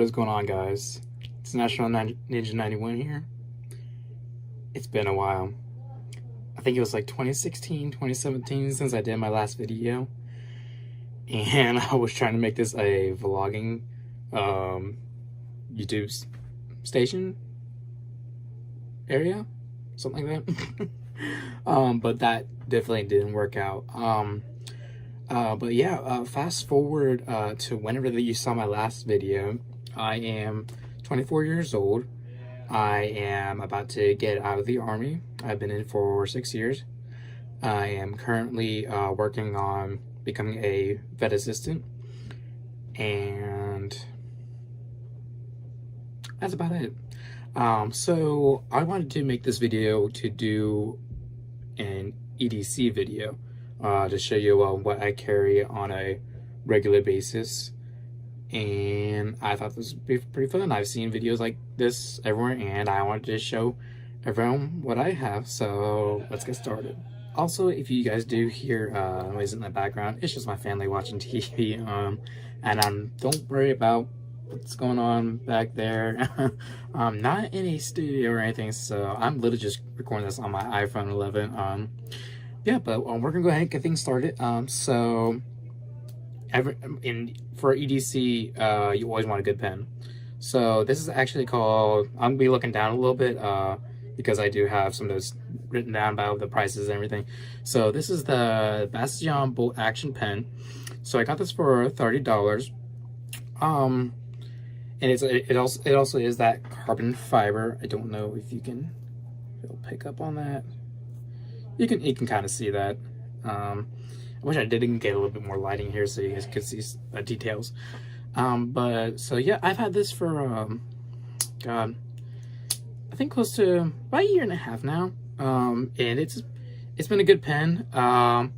is going on, guys? It's National Ninja 91 here. It's been a while. I think it was like 2016, 2017 since I did my last video. And I was trying to make this a vlogging YouTube station area, something like that. But that definitely didn't work out. But yeah, fast forward to whenever you saw my last video. I am 24 years old. I am about to get out of the Army. I've been in for 6 years. I am currently working on becoming a vet assistant, and that's about it. So I wanted to make this video to do an EDC video to show you what I carry on a regular basis, and I thought this would be pretty fun. I've seen videos like this everywhere, and I wanted to show everyone what I have. So let's get started. Also, if you guys do hear noise in the background, it's just my family watching TV. And don't worry about what's going on back there. I'm not in a studio or anything, so I'm literally just recording this on my iPhone 11. Yeah, but we're gonna go ahead and get things started. So for EDC, you always want a good pen. So this is actually called, I'm gonna be looking down a little bit because I do have some of those written down about the prices and everything. So this is the Bastion bolt action pen. So I got this for $30. And it also is that carbon fiber. I don't know if it'll pick up on that. You can kind of see that. I wish I did get a little bit more lighting here so you guys could see details. But so yeah, I've had this for God, I think close to about a year and a half now. And it's been a good pen. I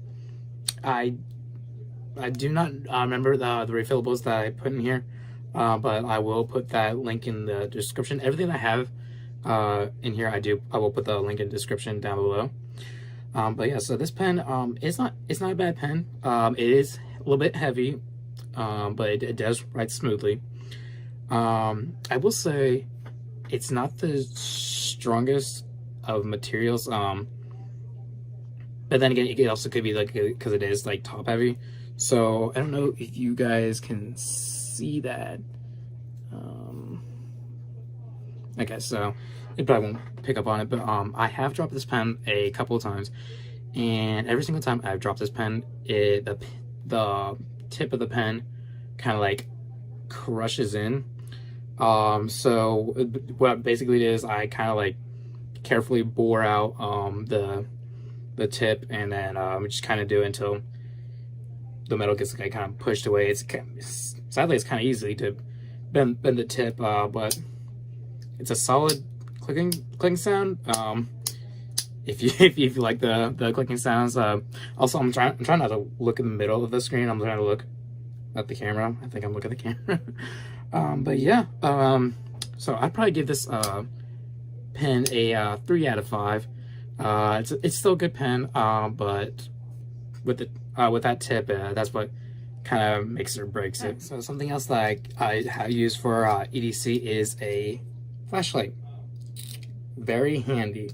do not remember the refillables that I put in here, but I will put that link in the description. Everything I have in here, I will put the link in the description down below. But yeah, so this pen, it's not a bad pen. It is a little bit heavy, but it does write smoothly. I will say it's not the strongest of materials. But then again, it also could be like, because it is like top heavy. So I don't know if you guys can see that. Okay, so it probably won't pick up on it, but I have dropped this pen a couple of times, and every single time I've dropped this pen, the tip of the pen kind of like crushes in. So what basically it is, I kind of like carefully bore out the tip, and then just kind of do it until the metal gets like kind of pushed away. Sadly, it's kind of easy to bend the tip, but it's a solid clicking sound. If you like the clicking sounds. Also, I'm trying not to look in the middle of the screen. I'm trying to look at the camera. I think I'm looking at the camera. But yeah, so I'd probably give this pen a 3 out of 5. It's still a good pen, but with that tip, that's what kind of makes or breaks it. So something else that I use for EDC is a flashlight. Very handy.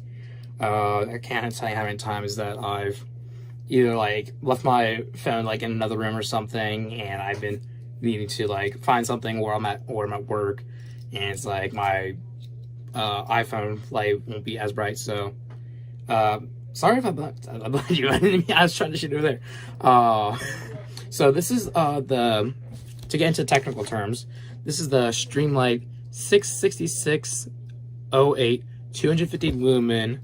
I can't tell you how many times that I've either like left my phone like in another room or something, and I've been needing to like find something where I'm at work, and it's like my iPhone light won't be as bright. So sorry if I blinded you. I was trying to shoot over there. So this is to get into technical terms, this is the Streamlight 66608 250 lumen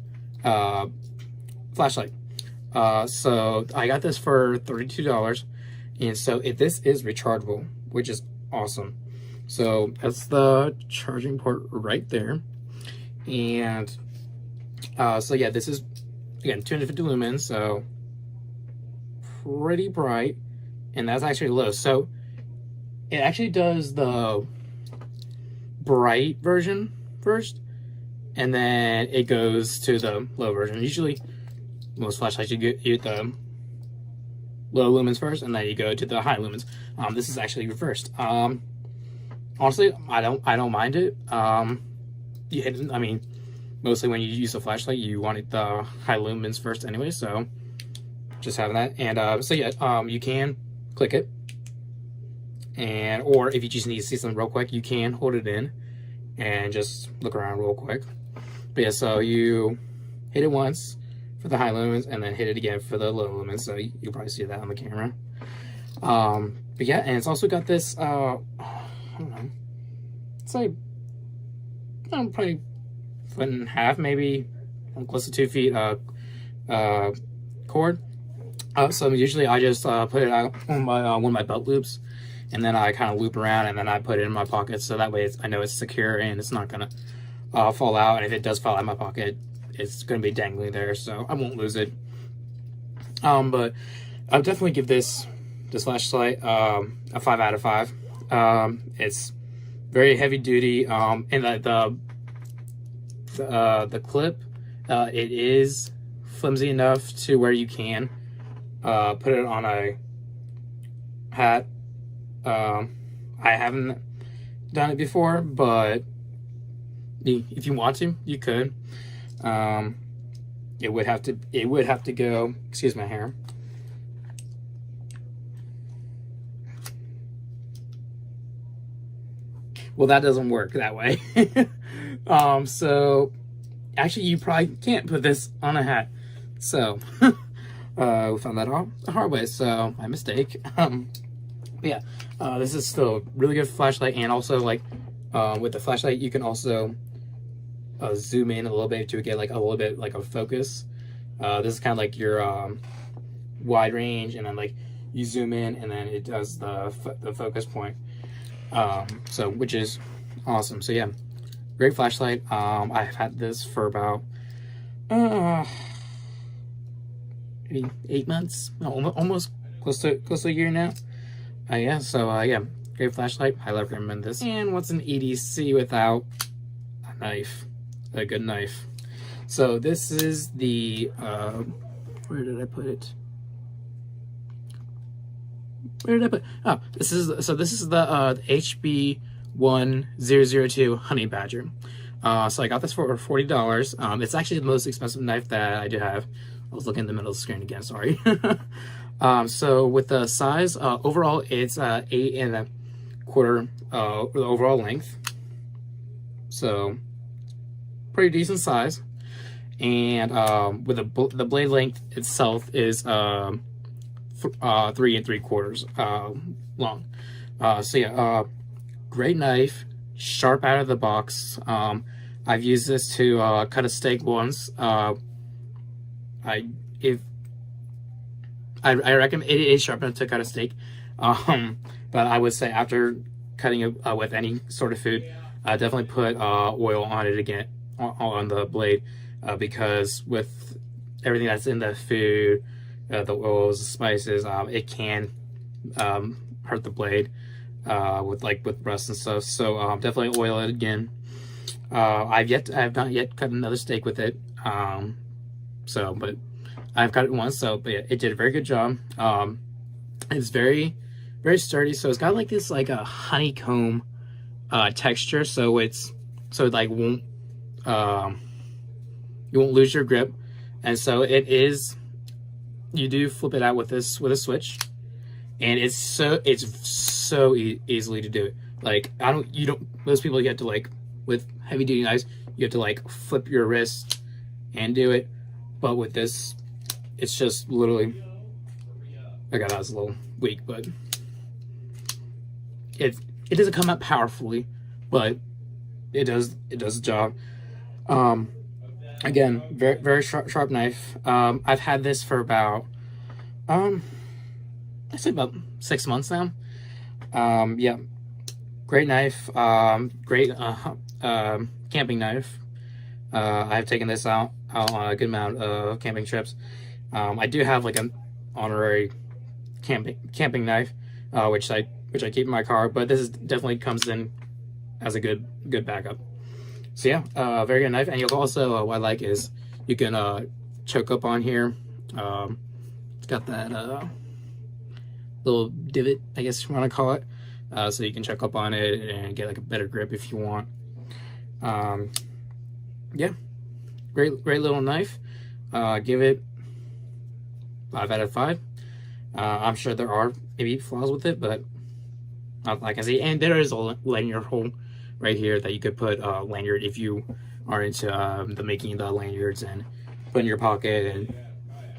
flashlight. So I got this for $32, and so this is rechargeable, which is awesome. So that's the charging port right there. And so yeah, this is again 250 lumens, so pretty bright, and that's actually low. So it actually does the bright version first, and then it goes to the low version. Usually most flashlights you get the low lumens first, and then you go to the high lumens. This is actually reversed. honestly, I don't mind it. You hit, I mean, mostly when you use a flashlight, you want it the high lumens first anyway, so just having that. And so yeah, you can click it, and or if you just need to see something real quick, you can hold it in and just look around real quick. But yeah, so you hit it once for the high lumens and then hit it again for the low lumens, so you'll probably see that on the camera. But yeah, and it's also got this I don't know, it's like, probably 1.5 feet, maybe close to 2 feet cord. So usually I just put it out on my one of my belt loops, and then I kind of loop around, and then I put it in my pocket, so that way I know it's secure and it's not gonna fall out. And if it does fall out of my pocket, it's gonna be dangling there, so I won't lose it. But I'll definitely give this flashlight a 5 out of 5. It's very heavy duty, and the clip, it is flimsy enough to where you can put it on a hat. I haven't done it before, but if you want to, you could. It would have to go, excuse my hair. Well, that doesn't work that way. So actually you probably can't put this on a hat. So we found that out the hard way, so my mistake. But yeah, this is still a really good flashlight, and also like with the flashlight you can also zoom in a little bit to get like a little bit like a focus. This is kind of like your wide range, and then like you zoom in and then it does the focus point. So which is awesome. So yeah, great flashlight. I've had this for about maybe 8 months, almost close to a year now. Yeah, so yeah, great flashlight. Highly recommend this. And what's an EDC without a knife, a good knife? So this is the where did I put it? Where did I put? Oh, this is the HB1002 Honey Badger. So I got this for $40. It's actually the most expensive knife that I do have. I was looking in the middle of the screen again, sorry. So with the size, overall it's 8 1/4 the overall length. So pretty decent size. And with the blade length itself is 3 3/4 long. So yeah, great knife, sharp out of the box. I've used this to cut a steak once. I recommend it is sharp enough to cut a steak, but I would say after cutting it with any sort of food, definitely put oil on it again, on the blade, because with everything that's in the food, the oils, the spices, it can hurt the blade with rust and stuff. So definitely oil it again. I have not yet cut another steak with it. But I've cut it once. So, but yeah, it did a very good job. It's very, very sturdy. So it's got like this like a honeycomb texture. So it like won't you won't lose your grip. And so it is. You do flip it out with a switch, and it's so easily to do it. Like most people, you have to like, with heavy duty knives, you have to like flip your wrist and do it. But with this, it's just literally, I got that was a little weak, but it doesn't come out powerfully, but it does the job. Again, very, very sharp knife. I've had this for about, I'd say about 6 months now. Yeah, great knife. Great camping knife. I've taken this out on a good amount of camping trips. I do have like an honorary camping knife, which I keep in my car, but this definitely comes in as a good backup. So yeah, very good knife. And you'll also, what I like is you can choke up on here. It's got that little divot, I guess you want to call it. so you can check up on it and get like a better grip if you want. Yeah, great little knife. Give it 5 out of 5. I'm sure there are maybe flaws with it, but not like I see. And there is a lanyard hole right here that you could put a lanyard if you are into the making the lanyards and put in your pocket and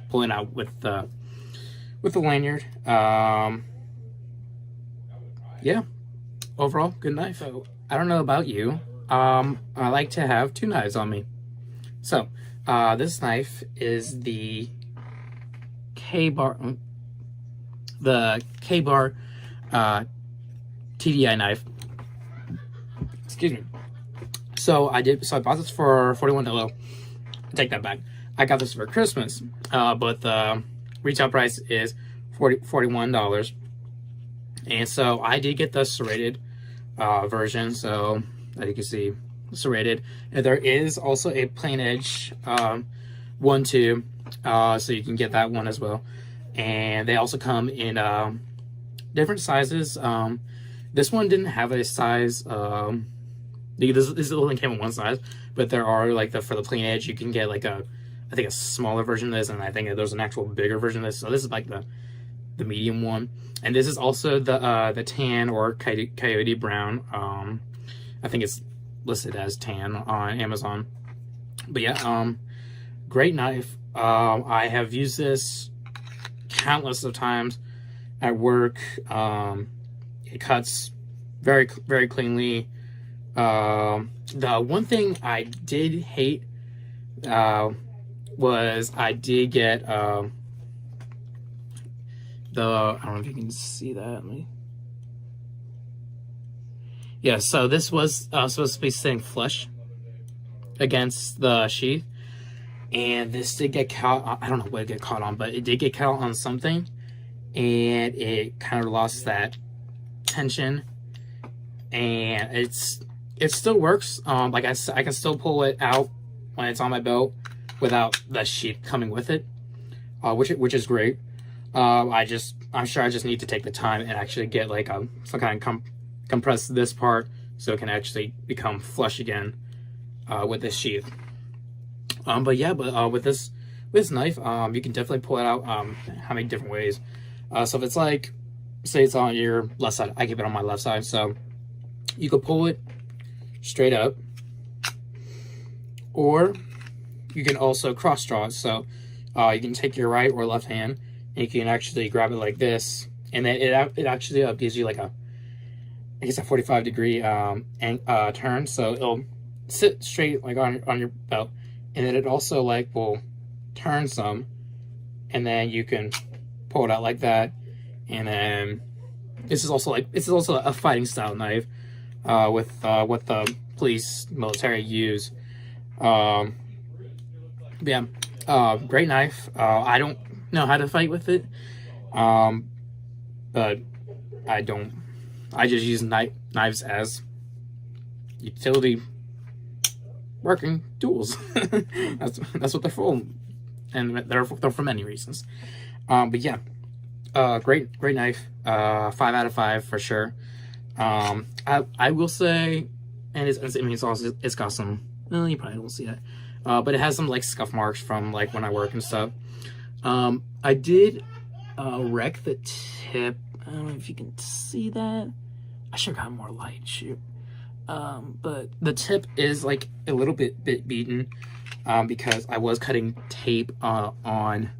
pulling out with the lanyard. Yeah, overall good knife. So I don't know about you. I like to have 2 knives on me. So this knife is the K-bar TDI knife. Excuse me. So I bought this for $41. Take that back. I got this for Christmas, but the retail price is $41. And so I did get the serrated version, so as you can see, serrated. And there is also a plain edge one too, so you can get that one as well. And they also come in different sizes. This one didn't have a size. This only came in one size, but there are like for the plain edge, you can get like I think a smaller version of this, and I think there's an actual bigger version of this. So this is like the medium one, and this is also the tan or coyote brown. I think it's listed as tan on Amazon. But yeah, great knife. I have used this countless of times at work. It cuts very cleanly. The one thing I did hate was I did get I don't know if you can see that. Yeah, so this was supposed to be sitting flush against the sheath, and this did get caught. I don't know what it got caught on, but it did get caught on something, and it kind of lost that tension. And it still works. Like I can still pull it out when it's on my belt without the sheath coming with it, which is great. I'm sure I just need to take the time and actually get like some kind of compress this part so it can actually become flush again with this sheath. But yeah, with this knife, you can definitely pull it out how many different ways. So if it's like, say it's on your left side, I keep it on my left side, so you could pull it straight up, or you can also cross draw it. So you can take your right or left hand and you can actually grab it like this, and then it actually gives you like I guess a 45-degree turn, so it'll sit straight like on your belt, and then it also like will turn some, and then you can pull it out like that. And then this is also a fighting style knife with what the police military use. Yeah, great knife. I don't know how to fight with it, but I just use knives as utility working tools. that's what they're for, and they're for many reasons. But yeah, great knife. 5 out of 5 for sure. I will say, and it's got some. Well, you probably won't see that, but it has some like scuff marks from like when I work and stuff. I did wreck the tip. I don't know if you can see that. I should have got more light. Shoot. But the tip is like a little bit beaten because I was cutting tape on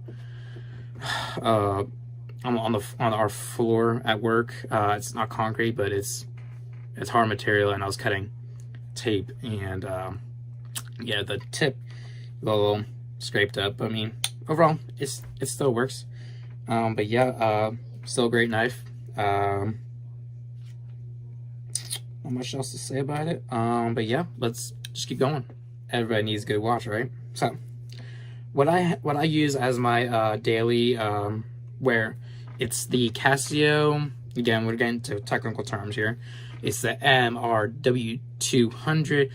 our floor at work. It's not concrete, but it's hard material, and I was cutting tape, and yeah, the tip a little scraped up. I mean, overall, it still works. But yeah, still a great knife. Not much else to say about it. But yeah, let's just keep going. Everybody needs a good watch, right? So what I use as my daily wear, it's the Casio. Again, we're getting to technical terms here. It's the MRW200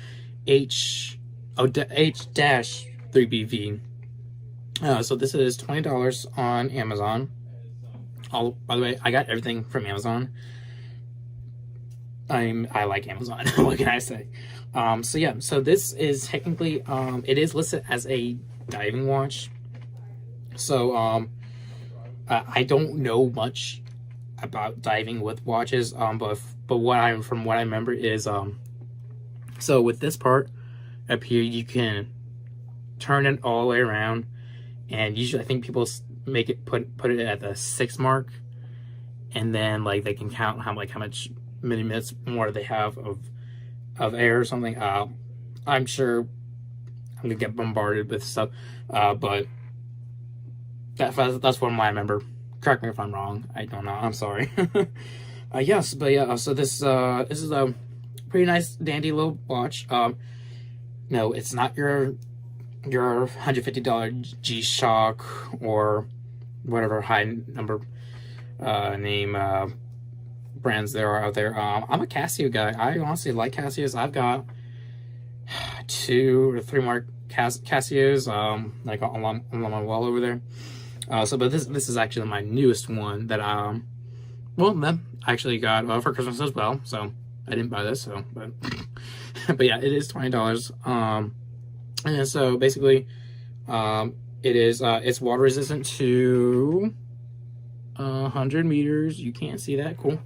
H-3BV. So this is $20 on Amazon. By the way, I got everything from Amazon. I like Amazon. What can I say? So yeah, so this is technically it is listed as a diving watch. So I don't know much about diving with watches, but from what I remember is so with this part up here, you can turn it all the way around, and usually I think people make it put it at the 6 mark, and then like they can count how much many minutes more they have of air or something. I'm sure I'm gonna get bombarded with stuff, but that's what I remember. Correct me if I'm wrong. I don't know. I'm sorry. Yes, but yeah. So this is a pretty nice, dandy little watch. No, it's not your $150 G-Shock or whatever high number name brands there are out there. I'm a Casio guy. I honestly like Casios. I've got 2 or 3 more Casios like along my wall over there. But this is actually my newest one that that I actually got for Christmas as well. So I didn't buy this, but but yeah, it is $20. And so basically, it is it's water resistant to 100 meters. You can't see that. Cool.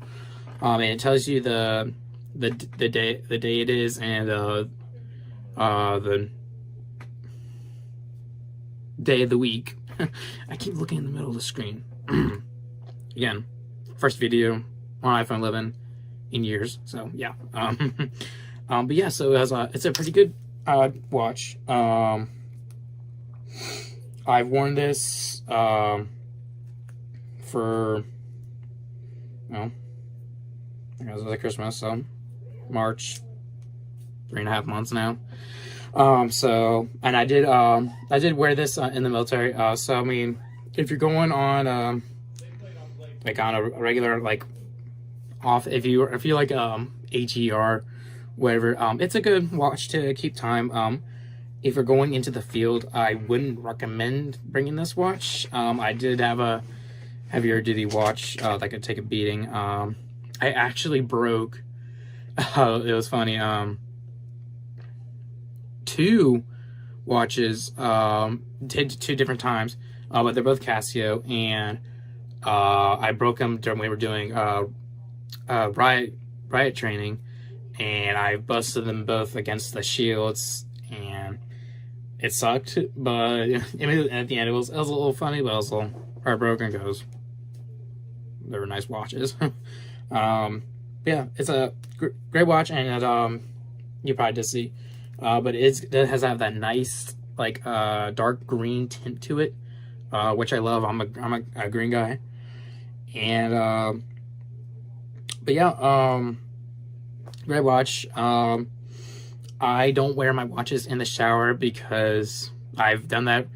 And it tells you the day it is, and the day of the week. I keep looking in the middle of the screen. Again, first video on iPhone 11 in years. So yeah. But yeah, so it's a pretty good watch. I've worn this for, well, I guess it was like Christmas, so March, 3.5 months now. So, and I did wear this in the military. So I mean, if you're going on like on a regular like off, if you like HER, whatever, it's a good watch to keep time. If you're going into the field, I wouldn't recommend bringing this watch. I did have a heavier duty watch that could take a beating. I actually broke. It was funny. 2 watches, did 2 different times, but they're both Casio, and I broke them during we were doing riot training, and I busted them both against the shields, and it sucked, but at the end it was a little funny, but it was a little heartbroken because they were nice watches. Yeah, it's a great watch, and you probably did see. But it has that nice like dark green tint to it, which I love. I'm a green guy, and but yeah, great watch. I don't wear my watches in the shower because I've done that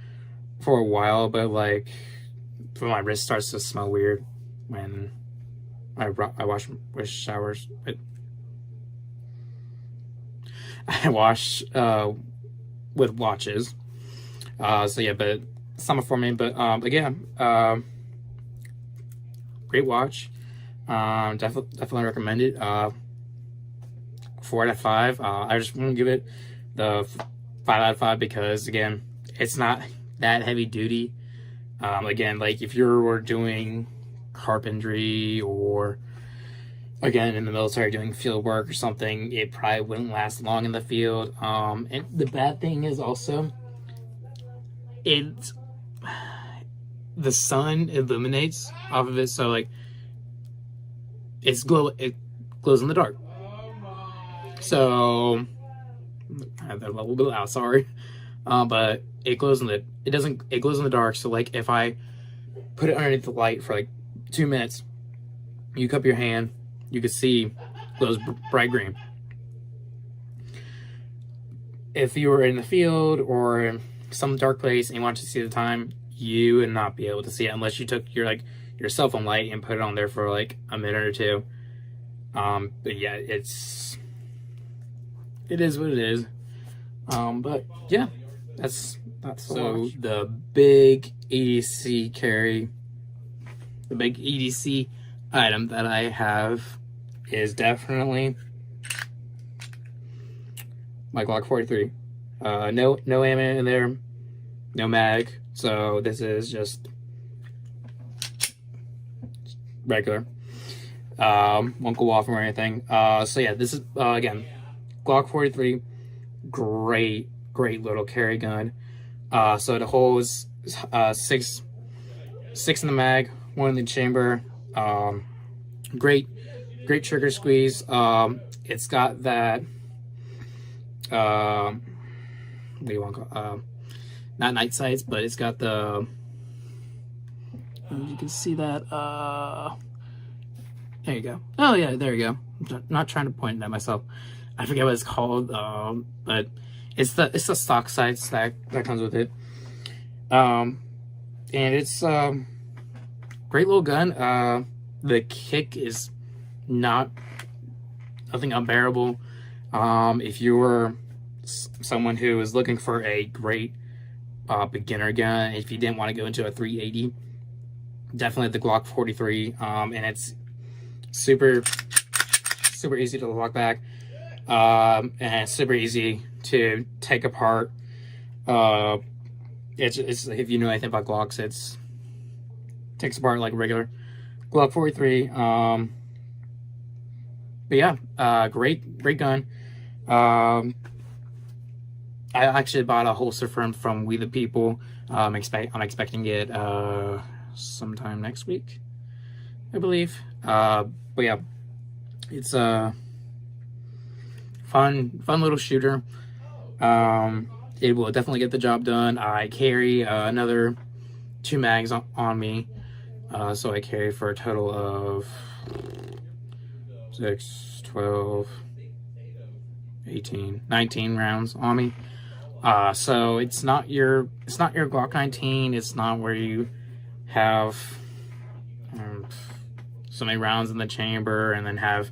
for a while, but like my wrist starts to smell weird when I wash with showers. I wash with watches. So yeah, but summer for me. But again, great watch. Definitely recommend it. 4 out of 5. I just want to give it the 5 out of 5 because again, it's not that heavy duty. Again, like if you were doing carpentry or again in the military doing field work or something, it probably wouldn't last long in the field. And the bad thing is also the sun illuminates off of it, so like it glows in the dark. So I have that a little bit loud, sorry. But it glows in the dark. So like if I put it underneath the light for like 2 minutes, you cup your hand, you can see those bright green. If you were in the field or some dark place and you wanted to see the time, you would not be able to see it unless you took your cell phone light and put it on there for like a minute or 2. But yeah, it is what it is. But yeah, that's so the big EDC carry, the big EDC item that I have is definitely my Glock 43. No ammo in there, no mag, so this is just regular. Won't go off or anything. So yeah, this is again Glock 43, great little carry gun. So it holds six in the mag, 1 in the chamber. Great trigger squeeze. It's got that what do you want to call not night sights, but it's got the, you can see that, there you go. Oh yeah, there you go. I'm not trying to point it at myself. I forget what it's called, but it's the stock sights that comes with it. And it's great little gun. The kick is nothing unbearable. If you were someone who is looking for a great beginner gun, if you didn't want to go into a 380, definitely the Glock 43. And it's super easy to lock back, and it's super easy to take apart. It's if you know anything about Glocks, it's takes apart like regular Glock 43. But yeah, great gun. I actually bought a holster from We the People. I'm expecting it sometime next week, I believe. But yeah, it's a fun little shooter. It will definitely get the job done. I carry another 2 mags on me, so I carry for a total of 6, 12, 18, 19 rounds on me. So it's not your Glock 19. It's not where you have so many rounds in the chamber and then have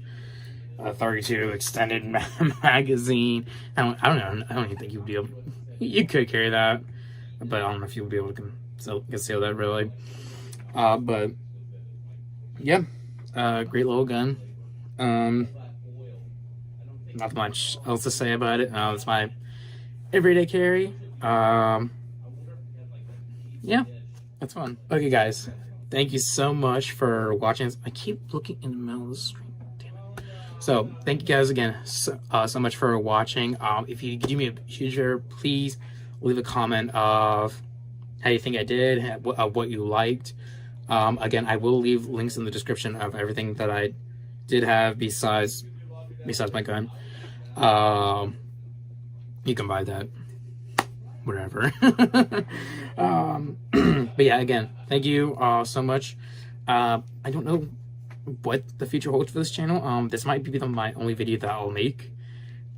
a 32 extended magazine. I don't even think you'd be able. You could carry that, but I don't know if you'll be able to conceal that really. But yeah, great little gun. Not much else to say about it. It's my everyday carry. Yeah, that's fun. Okay, guys, thank you so much for watching. I keep looking in the middle of the screen. Damn it. So thank you guys again so much for watching. If you do me a huge favor, please leave a comment of how you think I did, what you liked. Again, I will leave links in the description of everything that I did have besides my gun. You can buy that wherever. But yeah, again, thank you so much. I don't know what the future holds for this channel. This might be my only video that I'll make.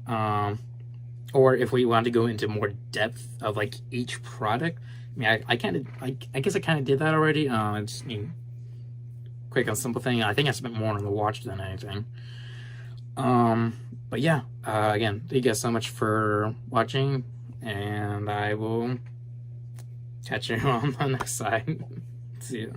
Or if we want to go into more depth of like each product. I mean, I guess I kind of did that already. It's quick and simple thing. I think I spent more on the watch than anything. But yeah, again, thank you guys so much for watching, and I will catch you on the next side. See you.